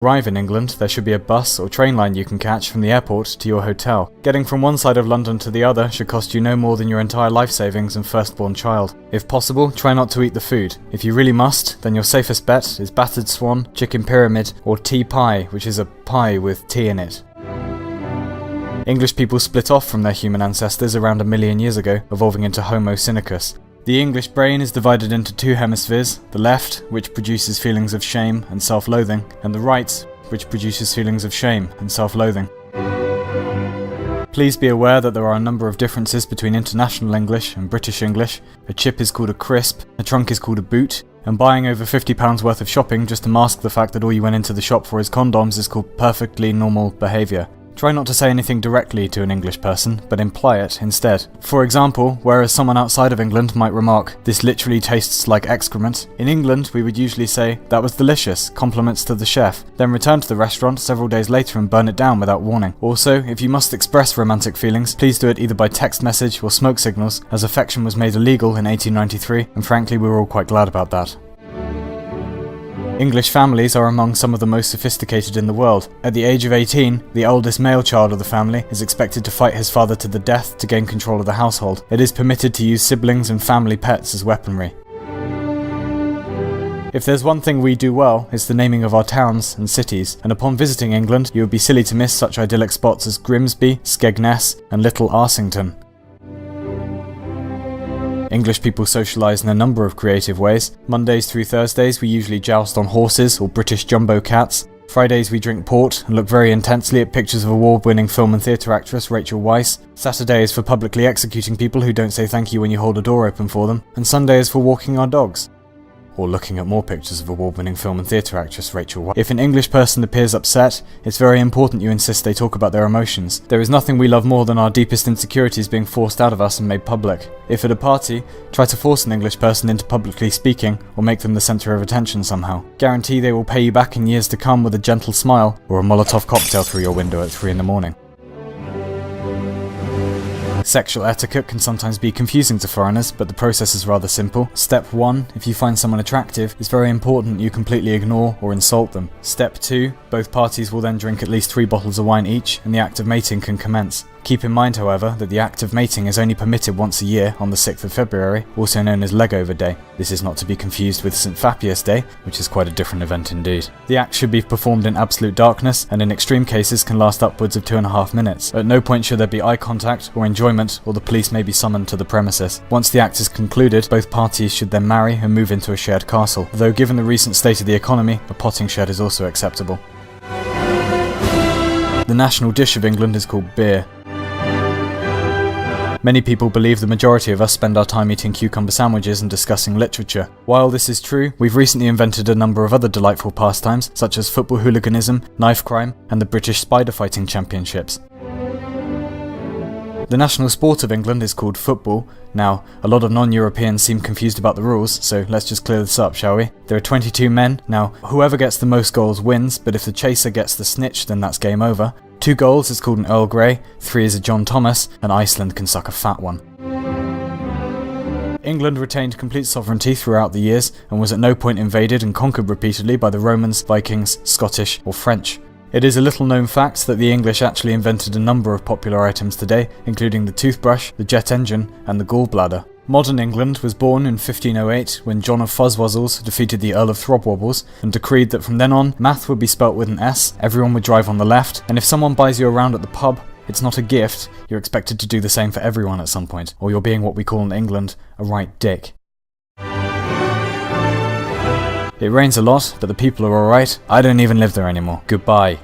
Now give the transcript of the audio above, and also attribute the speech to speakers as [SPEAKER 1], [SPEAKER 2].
[SPEAKER 1] Arrive in England, there should be a bus or train line you can catch from the airport to your hotel. Getting from one side of London to the other should cost you no more than your entire life savings and firstborn child. If possible, try not to eat the food. If you really must, then your safest bet is battered swan, chicken pyramid, or tea pie, which is a pie with tea in it. English people split off from their human ancestors around 1 million years ago, evolving into Homo sinicus. The English brain is divided into two hemispheres, the left, which produces feelings of shame and self-loathing, and the right, which produces feelings of shame and self-loathing. Please be aware that there are a number of differences between International English and British English. A chip is called a crisp, a trunk is called a boot, and buying over £50 worth of shopping just to mask the fact that all you went into the shop for is condoms is called perfectly normal behaviour. Try not to say anything directly to an English person, but imply it instead. For example, whereas someone outside of England might remark, "This literally tastes like excrement," in England we would usually say, "That was delicious, compliments to the chef," then return to the restaurant several days later and burn it down without warning. Also, if you must express romantic feelings, please do it either by text message or smoke signals, as affection was made illegal in 1893, and frankly we were all quite glad about that. English families are among some of the most sophisticated in the world. At the age of 18, the oldest male child of the family is expected to fight his father to the death to gain control of the household. It is permitted to use siblings and family pets as weaponry. If there's one thing we do well, it's the naming of our towns and cities, and upon visiting England, you would be silly to miss such idyllic spots as Grimsby, Skegness, and Little Arsington. English people socialise in a number of creative ways. Mondays through Thursdays we usually joust on horses or British jumbo cats. Fridays we drink port and look very intensely at pictures of award-winning film and theatre actress Rachel Weisz. Saturday is for publicly executing people who don't say thank you when you hold a door open for them. And Sunday is for walking our dogs. Or looking at more pictures of award-winning film and theatre actress Rachel Weisz. If an English person appears upset, it's very important you insist they talk about their emotions. There is nothing we love more than our deepest insecurities being forced out of us and made public. If at a party, try to force an English person into publicly speaking, or make them the centre of attention somehow. Guarantee they will pay you back in years to come with a gentle smile, or a Molotov cocktail through your window at 3 in the morning. Sexual etiquette can sometimes be confusing to foreigners, but the process is rather simple. Step 1, if you find someone attractive, it's very important you completely ignore or insult them. Step 2, both parties will then drink at least 3 bottles of wine each, and the act of mating can commence. Keep in mind, however, that the act of mating is only permitted once a year on the 6th of February, also known as Legover Day. This is not to be confused with St. Fapius Day, which is quite a different event indeed. The act should be performed in absolute darkness, and in extreme cases can last upwards of 2.5 minutes. At no point should there be eye contact or enjoyment, or the police may be summoned to the premises. Once the act is concluded, both parties should then marry and move into a shared castle, though given the recent state of the economy, a potting shed is also acceptable. The national dish of England is called beer. Many people believe the majority of us spend our time eating cucumber sandwiches and discussing literature. While this is true, we've recently invented a number of other delightful pastimes, such as football hooliganism, knife crime, and the British Spider Fighting Championships. The national sport of England is called football. Now, a lot of non-Europeans seem confused about the rules, so let's just clear this up, shall we? There are 22 men. Now, whoever gets the most goals wins, but if the chaser gets the snitch, then that's game over. 2 goals is called an Earl Grey, 3 is a John Thomas, and Iceland can suck a fat one. England retained complete sovereignty throughout the years, and was at no point invaded and conquered repeatedly by the Romans, Vikings, Scottish, or French. It is a little known fact that the English actually invented a number of popular items today, including the toothbrush, the jet engine, and the gallbladder. Modern England was born in 1508 when John of Fuzzwuzzles defeated the Earl of Throbwobbles and decreed that from then on, math would be spelt with an S, everyone would drive on the left, and if someone buys you around at the pub, it's not a gift, you're expected to do the same for everyone at some point, or you're being what we call in England, a right dick. It rains a lot, but the people are alright. I don't even live there anymore. Goodbye.